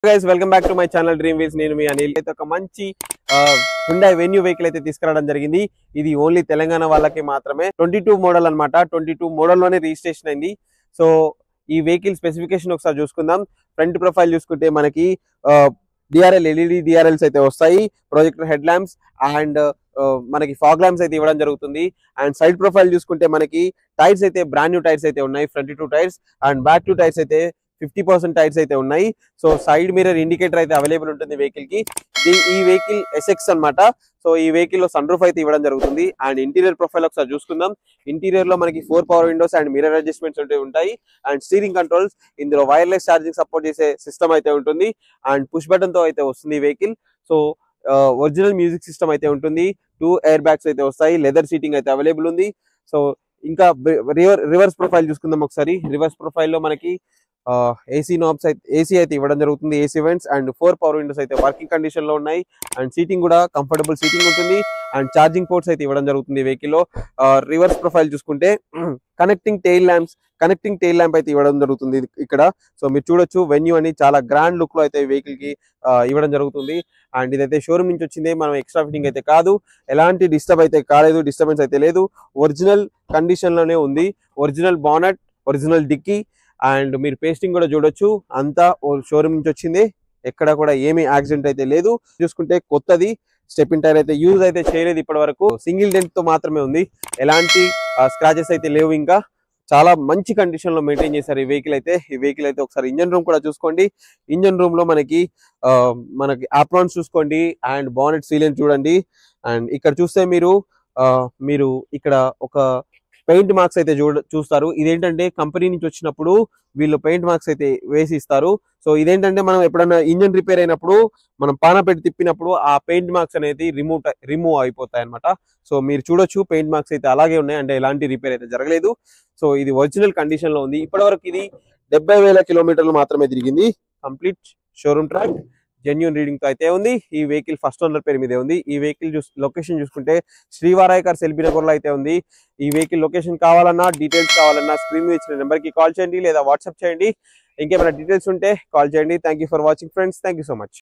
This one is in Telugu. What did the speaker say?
guys, welcome back to my channel Dream Wheels. నేను మీ అనిల్. అయితే ఒక మంచి Hyundai Venue వెహికల్ అయితే తీసుకురావడం జరిగింది. ఇది ఓన్లీ తెలంగాణ వాళ్ళకి మాత్రమే. 22 మోడల్ అన్నమాట. 22 మోడల్ లోనే రిజిస్ట్రేషన్ అయింది. సో ఈ వెహికల్ స్పెసిఫికేషన్ ఒకసారి చూసుకుందాం. ఫ్రంట్ ప్రొఫైల్ చూసుకుంటే మనకి డిఆర్ఎల్ ఎల్ఈడి డిఆర్ఎల్స్ అయితే వస్తాయి, ప్రొజెక్టర్ హెడ్ ల్యాంప్స్ అండ్ మనకి ఫాగ్ ల్యాంప్స్ అయితే ఇవ్వడం జరుగుతుంది. అండ్ సైడ్ ప్రొఫైల్ చూసుకుంటే మనకి టైర్స్ అయితే బ్రాండ్ న్యూ టైర్స్ అయితే ఉన్నాయి. Front 2 tyres and back 2 tyres అయితే 50% టైర్స్ అయితే ఉన్నాయి. సో సైడ్ మిర్రర్ ఇండికేటర్ అయితే అవైలబుల్ ఉంటుంది వెహికల్ కి. ఈ వెహికల్ ఎస్ఎక్స్ అన్నమాట. సో ఈ వెహికల్ లో సన్ రూఫ్ అయితే ఇవ్వడం జరుగుతుంది. అండ్ ఇంటీరియర్ ప్రొఫైల్ ఒకసారి చూసుకుందాం. ఇంటీరియర్ లో మనకి 4 power Windows and mirror adjustments అయితే ఉంటాయి. అండ్ స్టీరింగ్ కంట్రోల్స్, ఇందులో వైర్లెస్ ఛార్జింగ్ సపోర్ట్ చేసే సిస్టమ్ అయితే ఉంటుంది. అండ్ పుష్ బటన్ తో అయితే వస్తుంది ఈ vehicle. So original music system అయితే ఉంటుంది. 2 ఎయిర్ బ్యాగ్స్ అయితే వస్తాయి. లెదర్ సీటింగ్ అయితే అవైలబుల్ ఉంది. సో ఇంకా రివర్స్ ప్రొఫైల్ చూసుకుందాం ఒకసారి. రివర్స్ ప్రొఫైల్ లో మనకి ఏసీ నాబ్స్ అయితే ఏసీ అయితే ఇవ్వడం జరుగుతుంది. AC vents and 4 power Windows అయితే వర్కింగ్ కండిషన్ లో ఉన్నాయి. అండ్ సీటింగ్ కూడా కంఫర్టబుల్ సీటింగ్ ఉంటుంది. అండ్ ఛార్జింగ్ పోర్ట్స్ అయితే ఇవ్వడం జరుగుతుంది వెహికల్ లో. రివర్స్ ప్రొఫైల్ చూసుకుంటే కనెక్టింగ్ టెయిల్ ల్యాంప్ అయితే ఇవ్వడం జరుగుతుంది ఇక్కడ. సో మీరు చూడొచ్చు, వెన్యూ అని చాలా గ్రాండ్ లుక్ లో అయితే వెహికల్ కి ఇవ్వడం జరుగుతుంది. అండ్ ఇదైతే షోరూమ్ నుంచి వచ్చింది, మనం ఎక్స్ట్రా ఫిట్టింగ్ అయితే కాదు. ఎలాంటి డిస్టర్బ్ అయితే కాలేదు, డిస్టర్బెన్స్ అయితే లేదు. ఒరిజినల్ కండిషన్ లోనే ఉంది. Original bonnet, original dicky and మీరు పేస్టింగ్ కూడా చూడొచ్చు. అంతా షోరూమ్ నుంచి వచ్చింది. ఎక్కడ కూడా ఏమీ యాక్సిడెంట్ అయితే లేదు. చూసుకుంటే కొత్తది స్టెప్పింగ్ టైర్ అయితే యూజ్ అయితే చేయలేదు ఇప్పటి వరకు. సింగిల్ డెంట్ తో మాత్రమే ఉంది. ఎలాంటి స్క్రాచెస్ అయితే లేవు. ఇంకా చాలా మంచి కండిషన్ లో మెయింటైన్ చేశారు ఈ వెహికల్ అయితే. ఈ వెహికల్ అయితే ఒకసారి ఇంజన్ రూమ్ కూడా చూసుకోండి. ఇంజన్ రూమ్ లో మనకి ఆప్రాన్స్ చూసుకోండి అండ్ బానెట్ సీలింగ్ చూడండి. అండ్ ఇక్కడ చూస్తే మీరు ఇక్కడ ఒక పెయింట్ మార్క్స్ అయితే చూస్తారు. ఇదేంటంటే కంపెనీ నుంచి వచ్చినప్పుడు వీళ్ళు పెయింట్ మార్క్స్ అయితే వేసి ఇస్తారు. సో ఇదేంటంటే మనం ఎప్పుడైనా ఇంజన్ రిపేర్ అయినప్పుడు మనం పాన పెట్టి తిప్పినప్పుడు ఆ పెయింట్ మార్క్స్ అనేది రిమూవ్ అయిపోతాయి అనమాట. సో మీరు చూడొచ్చు, పెయింట్ మార్క్స్ అయితే అలాగే ఉన్నాయి. అంటే ఎలాంటి రిపేర్ అయితే జరగలేదు. సో ఇది ఒరిజినల్ కండిషన్ లో ఉంది. ఇప్పటివరకు ఇది 70,000 కిలోమీటర్లు మాత్రమే తిరిగింది. Complete showroom track, genuine reading తో అయితే ఉంది. ఈ వెహికల్ ఫస్ట్ ఓనర్ పేరు మీదే ఉంది. ఈ వెహికల్ లొకేషన్ చూసుకుంటే శ్రీవారాయ్ కార్స్ ఎల్బీ నగర్ లో అయితే ఉంది. ఈ వెహికల్ లొకేషన్ కావాలన్నా, డీటెయిల్స్ కావాలన్నా స్క్రీన్ మీద ఇచ్చిన నెంబర్ కి కాల్ చేయండి లేదా వాట్సాప్ చేయండి. ఇంకేమైనా డీటెయిల్స్ ఉంటే కాల్ చేయండి. Thank you for watching friends. Thank you so much.